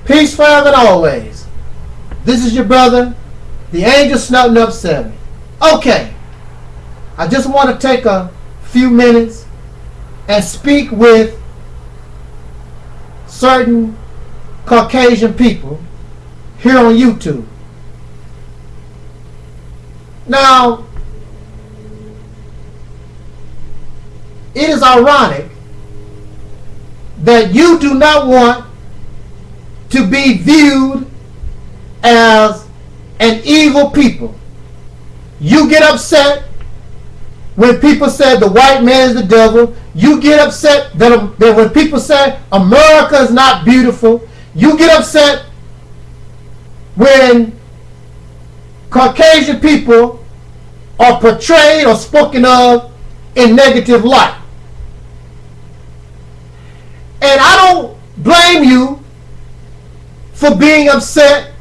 Peace forever and always. This is your brother, the Angel Snutting Up 7. Okay, I just want to take a few minutes and speak with certain Caucasian people here on YouTube. Now, it is ironic that you do not want to be viewed as an evil people. You get upset when people say the white man is the devil. You get upset that when people say America is not beautiful. You get upset when Caucasian people are portrayed or spoken of in negative light. And I don't blame you for being upset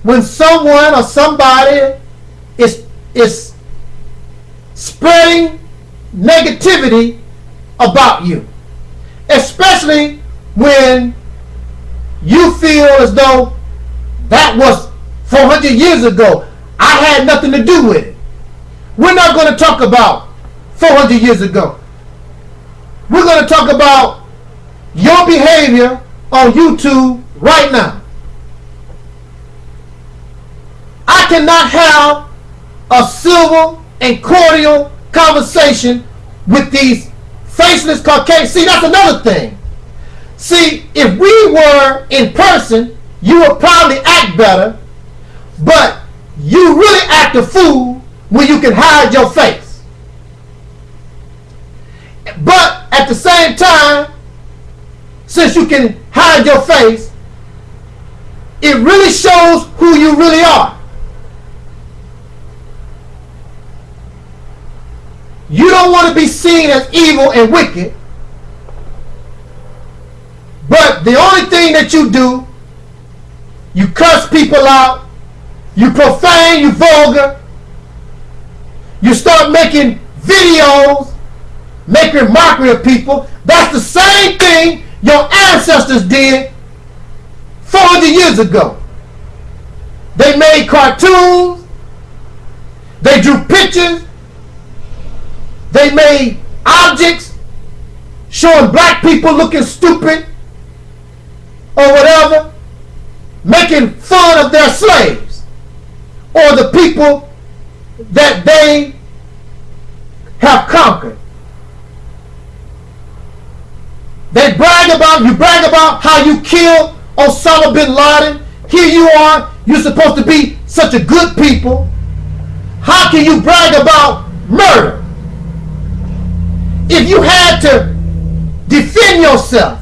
when someone or somebody is spreading negativity about you, especially when you feel as though that was 400 years ago. I had nothing to do with it. We're not going to talk about 400 years ago. We're going to talk about your behavior on YouTube right now. I cannot have a civil and cordial conversation with these faceless Caucasians. See, that's another thing. See, if we were in person, you would probably act better, but you really act a fool when you can hide your face. But at the same time, since you can hide your face, it really shows who you really are. You don't want to be seen as evil and wicked, but the only thing that you do, you curse people out, you profane, you vulgar, you start making videos, making mockery of people. That's the same thing your ancestors did 400 years ago. They made cartoons, they drew pictures, they made objects showing black people looking stupid or whatever, making fun of their slaves or the people that they have conquered. You brag about how you killed Osama bin Laden. Here you are, you're supposed to be such a good people. How can you brag about murder? If you had to defend yourself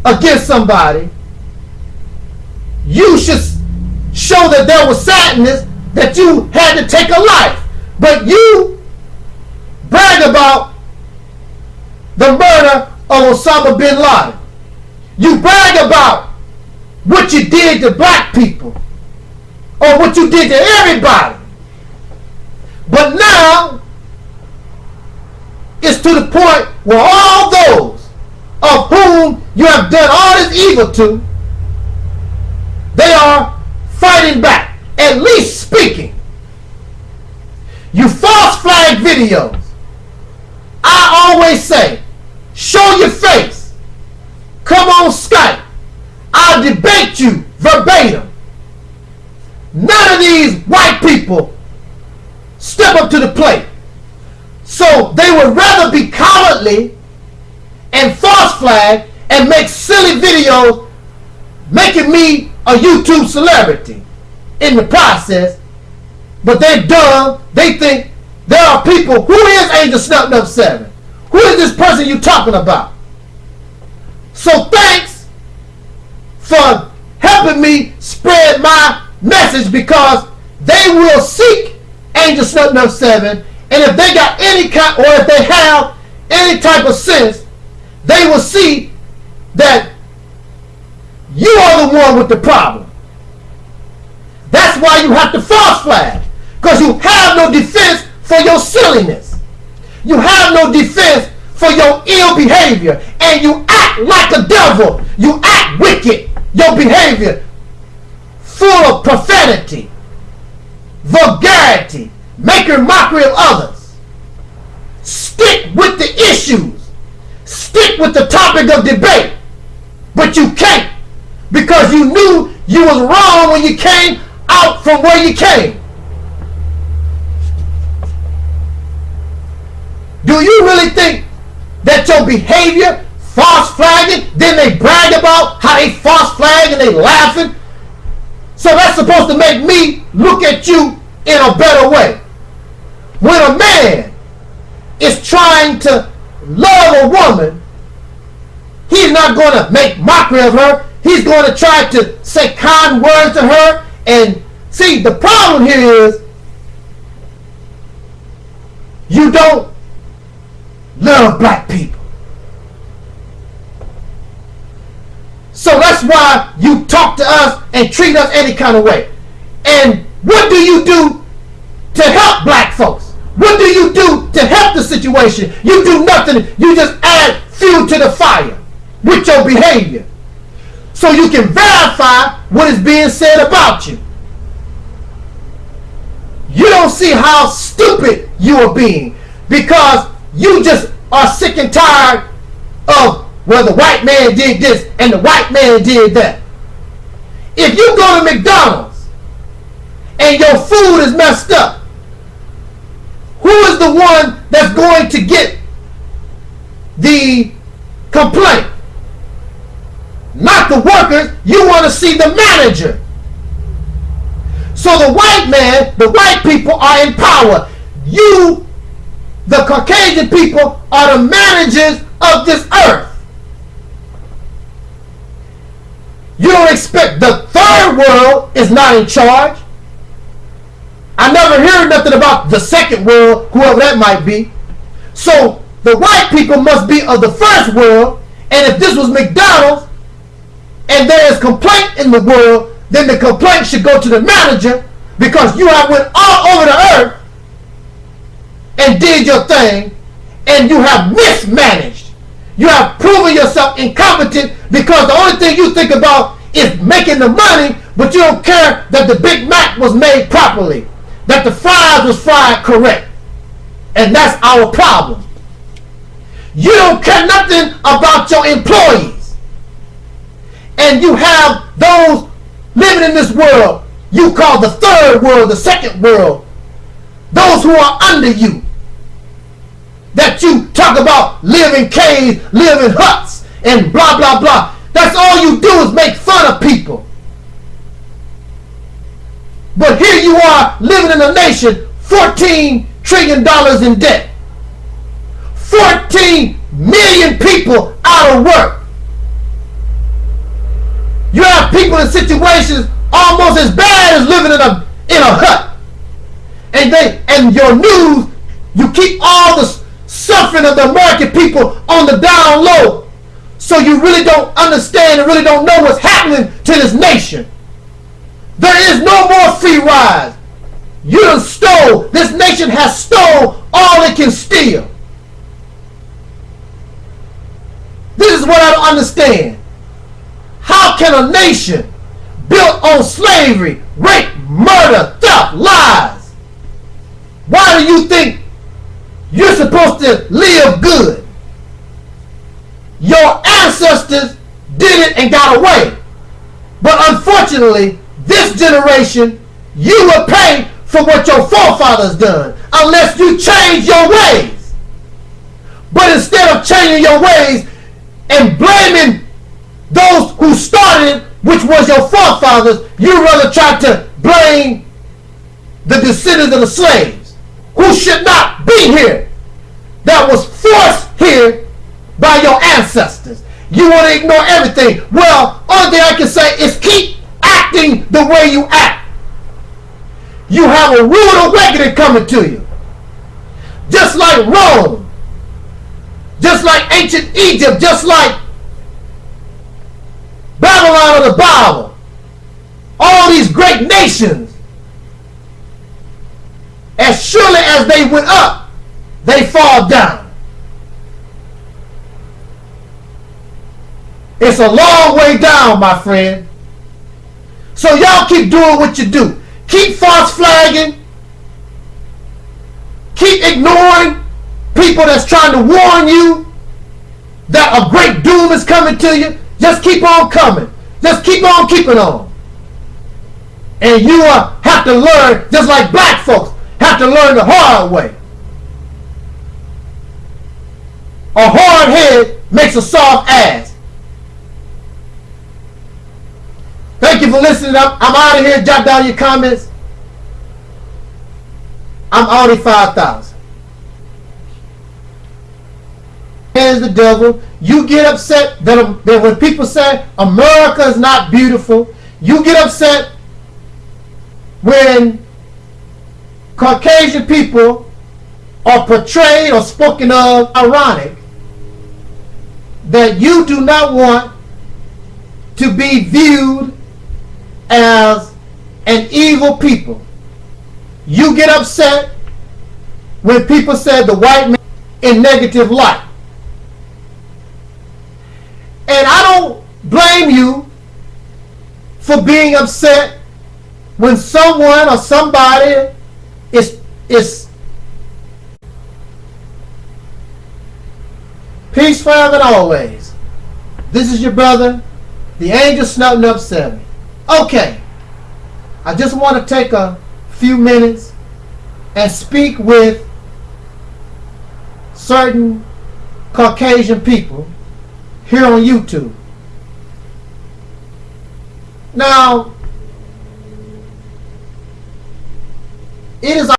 against somebody, you should show that there was sadness that you had to take a life. But you brag about the murder of Osama bin Laden. You brag about what you did to black people or what you did to everybody. But now it's to the point where all those of whom you have done all this evil to, they are fighting back, at least speaking. You false flag videos. I always say, show your face. Come on Skype. I'll debate you verbatim. None of these white people step up to the plate. So they would rather be cowardly and false flag and make silly videos making me a YouTube celebrity in the process. But they're dumb. They think there are people. Who is Angel Snutting Up 7? Who is this person you talking about? So thanks for helping me spread my message, because they will seek Angel Snutting Up 7, and if they got any kind, or if they have any type of sense, they will see that you are the one with the problem. That's why you have to false flag, because you have no defense for your silliness. You have no defense for your ill behavior, and you act like a devil. You act wicked. your behavior full of profanity, vulgarity, making mockery of others. Stick with the issues. Stick with the topic of debate. But you can't, because you knew you was wrong when you came out from where you came. Do you really think that your behavior, false flagging, then they brag about how they false flag and they laughing? So that's supposed to make me look at you in a better way. When a man is trying to love a woman, he's not going to make mockery of her. He's going to try to say kind words to her. And see, the problem here is you don't love black people. So that's why you talk to us and treat us any kind of way. And what do you do to help black folks? What do you do to help the situation? You do nothing. You just add fuel to the fire with your behavior, so you can verify what is being said about you. You don't see how stupid you are being, because you just are sick and tired of, well, the white man did this and the white man did that. If you go to McDonald's and your food is messed up, who is the one that's going to get the complaint? Not the workers. You want to see the manager. So the white man, the white people are in power. You, the Caucasian people, are the managers of this earth. You don't expect the third world is not in charge. I never hear nothing about the second world, whoever that might be. So the white people must be of the first world. And if this was McDonald's and there is complaint in the world, then the complaint should go to the manager, because you have went all over the earth and did your thing, and you have mismanaged. You have proven yourself incompetent, because the only thing you think about is making the money, but you don't care that the Big Mac was made properly, that the fries was fried correct. And that's our problem. You don't care nothing about your employees. And you have those living in this world you call the third world, the second world, those who are under you, that you talk about live in caves, live in huts, and blah, blah, blah. That's all you do is make fun of people. But here you are living in a nation, $14 trillion in debt. 14 million people out of work. You have people in situations almost as bad as living in a hut. And your news, you keep all the suffering of the American people on the down low. So you really don't understand and really don't know what's happening to this nation. There is no more free rides. You done stole. This nation has stole all it can steal. This is what I don't understand. How can a nation built on slavery, rape, murder, theft, lies, why do you think you're supposed to live good? Your ancestors did it and got away. But unfortunately, this generation, you will pay for what your forefathers done unless you change your ways. But instead of changing your ways and blaming those who started, which was your forefathers, you rather try to blame the descendants of the slaves, who should not be here, that was forced here by your ancestors. You want to ignore everything. Well, only thing I can say is keep acting the way you act. You have a rude awakening coming to you. Just like Rome, just like ancient Egypt, just like Babylon of the Bible, all these great nations, as surely as they went up, they fall down. It's a long way down, my friend. So y'all keep doing what you do. Keep false flagging. Keep ignoring people that's trying to warn you that a great doom is coming to you. Just keep on coming. Just keep on keeping on. And you have to learn, just like black folks have to learn the hard way. A hard head makes a soft ass. Thank you for listening. I'm out of here. Jot down your comments. I'm Audi 5000. Is the devil. You get upset that when people say America is not beautiful. You get upset when Caucasian people are portrayed or spoken of ironic, that you do not want to be viewed as an evil people. You get upset when people say the white man in negative light. And I don't blame you for being upset when someone or somebody is peace forever and always. This is your brother, the angel snutting up 7. Okay, I just want to take a few minutes and speak with certain Caucasian people here on YouTube. Now, it is